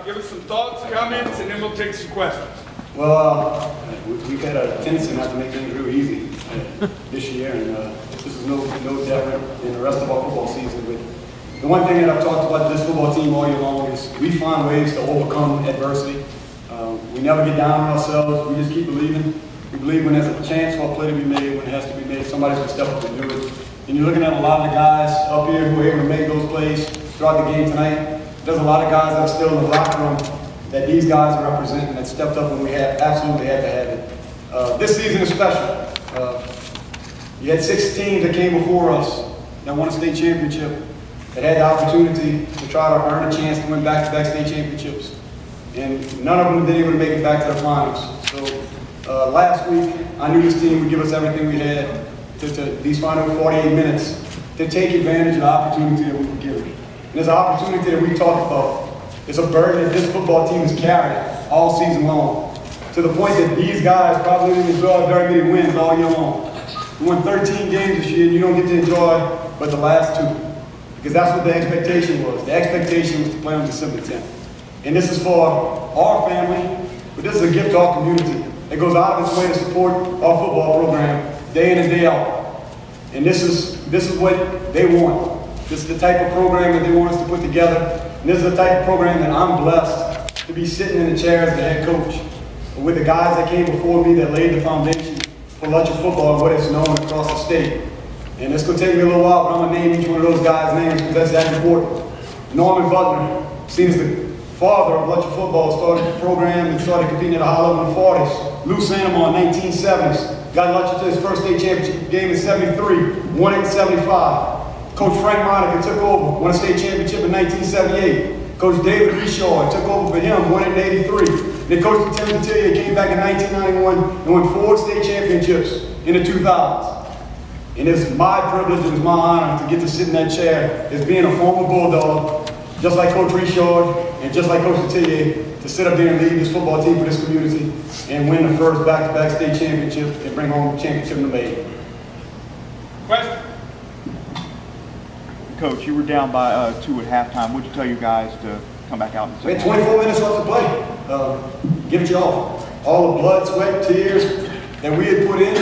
give us some thoughts, comments, and then we'll take some questions. Well, we've had a tendency not to make things real easy this year, and this is no different than the rest of our football season. But the one thing that I've talked about this football team all year long is we find ways to overcome adversity. We never get down on ourselves. We just keep believing. We believe when there's a chance for a play to be made, when it has to be made, somebody's going to step up and do it. And you're looking at a lot of the guys up here who are able to make those plays throughout the game tonight. There's a lot of guys that are still in the locker room that these guys are representing that stepped up when we absolutely had to have it. This season is special. You had 6 teams that came before us that won a state championship, that had the opportunity to try to earn a chance to win back-to-back state championships. And none of them have been able to make it back to the finals. So last week, I knew this team would give us everything we had to these final 48 minutes to take advantage of the opportunity that we were given. And there's an opportunity that we talked about. It's a burden that this football team has carried all season long, to the point that these guys probably didn't enjoy very many wins all year long. We won 13 games this year, and you don't get to enjoy but the last 2. Because that's what the expectation was. The expectation was to play on December 10th. And this is for our family, but this is a gift to our community. It goes out of its way to support our football program day in and day out. And this is what they want. This is the type of program that they want us to put together. And this is the type of program that I'm blessed to be sitting in the chair as the head coach with the guys that came before me that laid the foundation for Lutcher football and what it's known across the state. And it's going to take me a little while, but I'm going to name each one of those guys' names because that's that important. Norman Butler, seen as the father of Lutcher football, started the program and started competing at a high level in the 40s. Lou Sanamon, 1970s, got Lutcher to his first state championship game in 73, won it in 75. Coach Frank Monica took over, won a state championship in 1978. Coach David Reshaw took over for him, won it in 83. Then Coach Tim Detillier came back in 1991 and won 4 state championships in the 2000s. And it's my privilege, it was my honor to get to sit in that chair as being a former Bulldog, just like Coach Reshaw and just like Coach Detillier, to sit up there and lead this football team for this community and win the first back-to-back state championship and bring home the championship in the May. Question? Coach, you were down by 2 at halftime. What did you tell you guys to come back out and We had 24 minutes left to play. Give it your all the blood, sweat, tears that we had put in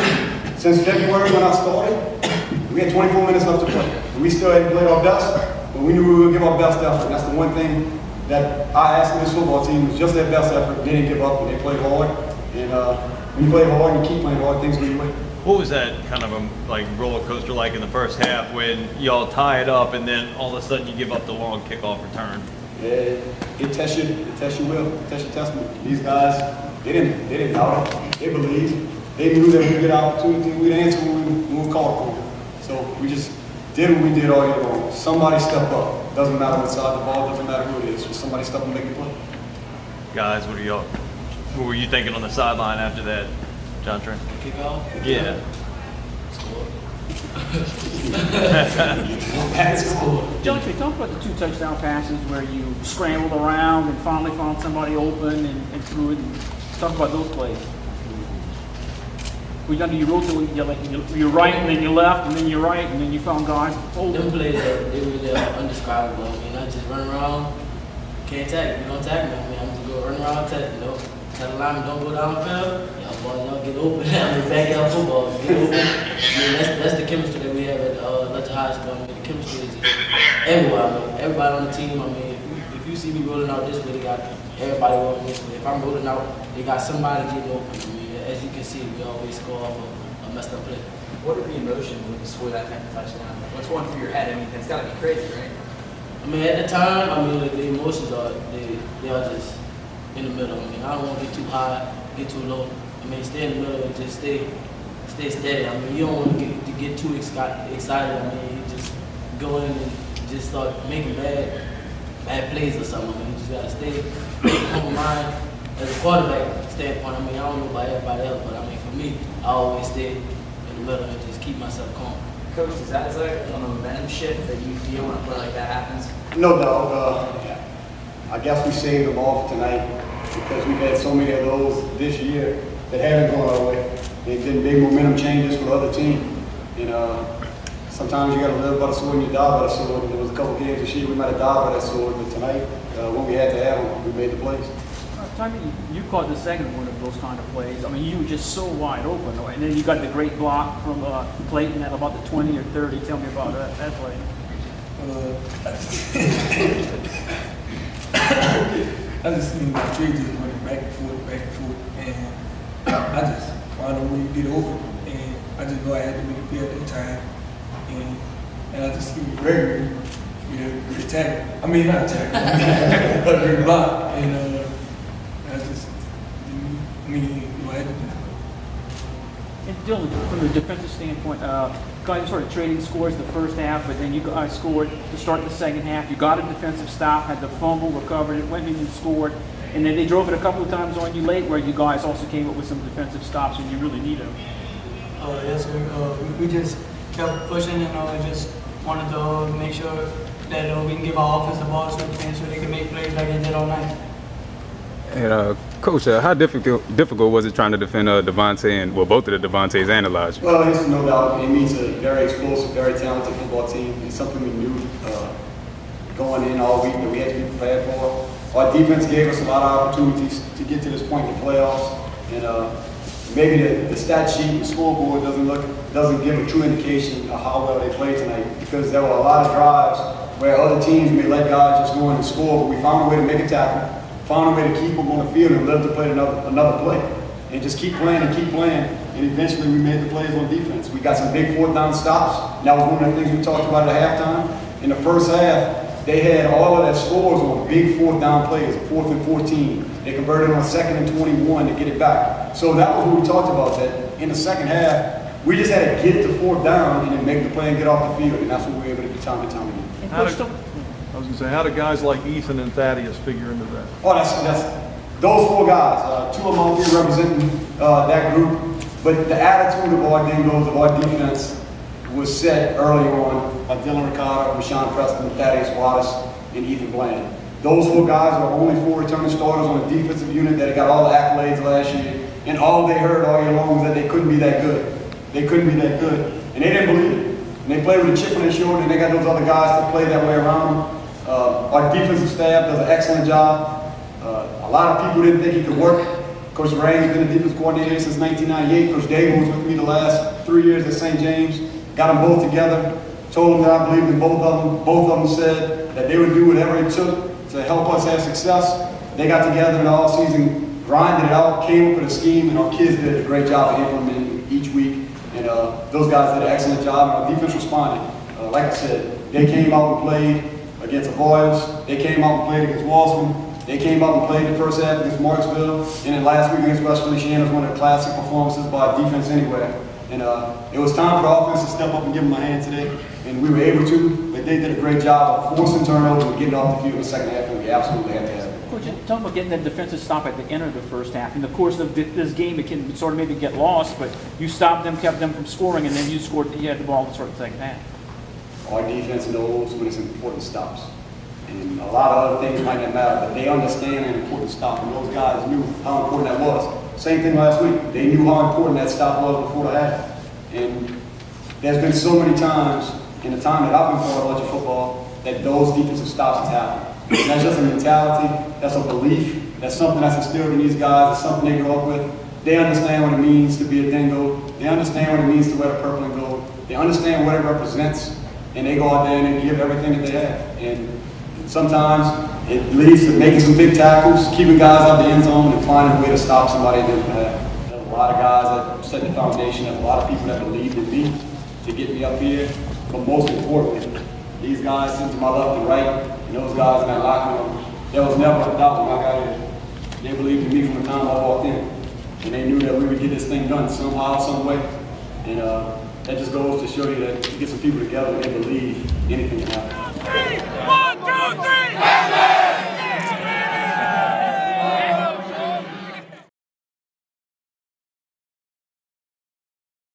since February when I started. We had 24 minutes left to play. We still hadn't played our best, but we knew we would give our best effort. And that's the one thing that I asked of this football team was just their best effort. They didn't give up, and they played hard. And when you play hard and you keep playing hard, things go your way. What was that kind of a roller coaster like in the first half when y'all tie it up and then all of a sudden you give up the long kickoff return? Yeah, it tests you will, it tests your testament. These guys, they didn't doubt it. They believed. They knew that we'd get an opportunity, we'd answer when we were called for. So we just did what we did all year long. Somebody step up. Doesn't matter what side the ball, doesn't matter who it is. Just somebody step up and make a play. Guys, what were you thinking on the sideline after that, Jontre? Kick off? Yeah. Jontre, talk about the 2 touchdown passes where you scrambled around and finally found somebody open and threw it. And talk about those plays. We done you rotate, you're right and then you left and then you're right and then you found guys. Them plays, they really undescribable. I mean, I just run around, can't tag. You don't tag me. I mean, I'm just go run around, tag. Tell the lineman don't go downfield. Y'all get open. I mean, backyard football, get open. I mean, that's the chemistry that we have at Lutcher High School. I mean, the chemistry is everywhere. I mean, everybody on the team. I mean, if you see me rolling out this way, they got everybody rolling this way. If I'm rolling out, they got somebody getting open. I mean, as you can see, we always score off a messed up play. What are the emotions when you score that kind of touchdown? What's going through your head? I mean, it's got to be crazy, right? I mean, at the time, I mean, the emotions are they are just in the middle. I mean, I don't want to get too high, get too low. I mean, stay in the middle and just stay steady. I mean, you don't want to get too excited. I mean, you just go in and just start making bad plays or something. I mean, you just gotta stay humble mind as a quarterback standpoint. I mean, I don't know about everybody else, but I mean, for me, I always stay in the middle and just keep myself calm. Coach, is that a momentum shift that you feel when a play like that happens? No doubt. I guess we saved them all for tonight because we've had so many of those this year that haven't gone our way. They've been big momentum changes for the other team. And sometimes you got to live by the sword and you die by the sword. And there was a couple games this year we might have died by that sword, but tonight when we had to have them, we made the plays. Tommy, you caught the second one of those kind of plays. I mean, you were just so wide open, and then you got the great block from Clayton at about the 20 or 30. Tell me about that play. I just seen my three just running back and forth, and I just found a way to get over, and I just know I had to make a play at that time, and I just seen Gregory with the tackle. I mean, not a tackle, but the block, and I just, I had to do it. And Dylan, from the defensive standpoint, guys sort of trading scores the first half, but then you guys scored to start the second half. You got a defensive stop, had the fumble, recovered it, went in and scored, and then they drove it a couple of times on you late, where you guys also came up with some defensive stops when you really need them. Yes, sir. We just kept pushing, and just wanted to make sure that we can give our offense the ball so they can make plays like they did all night. And Coach, how difficult was it trying to defend Devontae and both of the Devontaes and Elijah? Well, there's no doubt. It means a very explosive, very talented football team. It's something we knew going in all week that we had to be prepared for. Our defense gave us a lot of opportunities to get to this point in the playoffs, and maybe the stat sheet, the scoreboard doesn't give a true indication of how well they played tonight, because there were a lot of drives where other teams may let guys just go in and score, but we found a way to make a tackle, found a way to keep them on the field and live to play another play. And just keep playing, and eventually we made the plays on defense. We got some big fourth down stops. And that was one of the things we talked about at halftime. In the first half, they had all of their scores on big fourth down plays, 4th and 14. They converted on 2nd and 21 to get it back. So that was what we talked about, that in the second half, we just had to get to fourth down and then make the play and get off the field. And that's what we were able to do time and time again. And How Coach, do- I was going to say, how do guys like Ethan and Thaddeus figure into that? Oh, that's those four guys. Two of them out here representing that group. But the attitude of our dingoes, of our defense, was set early on by Dylan Recotta, Rashawn Preston, Thaddeus Wattis, and Ethan Bland. Those four guys were only 4 returning starters on a defensive unit that got all the accolades last year. And all they heard all year long was that they couldn't be that good. They couldn't be that good. And they didn't believe it. And they played with a chip on their shoulder, and they got those other guys to play that way around them. Our defensive staff does an excellent job. A lot of people didn't think he could work. Coach Rain's been a defense coordinator since 1998. Coach Daigle was with me the last 3 years at St. James. Got them both together. Told them that I believed in both of them. Both of them said that they would do whatever it took to help us have success. They got together in the offseason, grinded it out, came up with a scheme, and our kids did a great job of implementing each week. And those guys did an excellent job, and our defense responded. Like I said, they came out and played against Avoyelles. They came out and played against Walsman. They came out and played the first half against Marksville. And then last week against West Feliciana was one of the classic performances by our defense anywhere. And it was time for the offense to step up and give them a hand today. And we were able to, but they did a great job of forcing turnovers and getting off the field in the second half, and we absolutely had to have it. Coach, talk about getting that defensive stop at the end of the first half. In the course of this game, it can sort of maybe get lost, but you stopped them, kept them from scoring, and then you scored. You had the ball to start the second half. Our defense knows when it's important stops. And a lot of other things might not matter, but they understand an important stop, and those guys knew how important that was. Same thing last week. They knew how important that stop was before the half. And there's been so many times in the time that I've been playing Lutcher football that those defensive stops have happened. And that's just a mentality, that's a belief, that's something that's instilled in these guys, that's something they grow up with. They understand what it means to be a dingo. They understand what it means to wear the purple and gold. They understand what it represents, and they go out there and they give everything that they have. And sometimes it leads to making some big tackles, keeping guys out the end zone, and finding a way to stop somebody that didn't have. There's a lot of guys that set the foundation. There's a lot of people that believed in me to get me up here. But most importantly, these guys sitting to my left and right, and those guys in that locker room, there was never a doubt when I got here. They believed in me from the time I walked in. And they knew that we would get this thing done somehow, some way. And that just goes to show you that you get some people together and they believe anything can happen.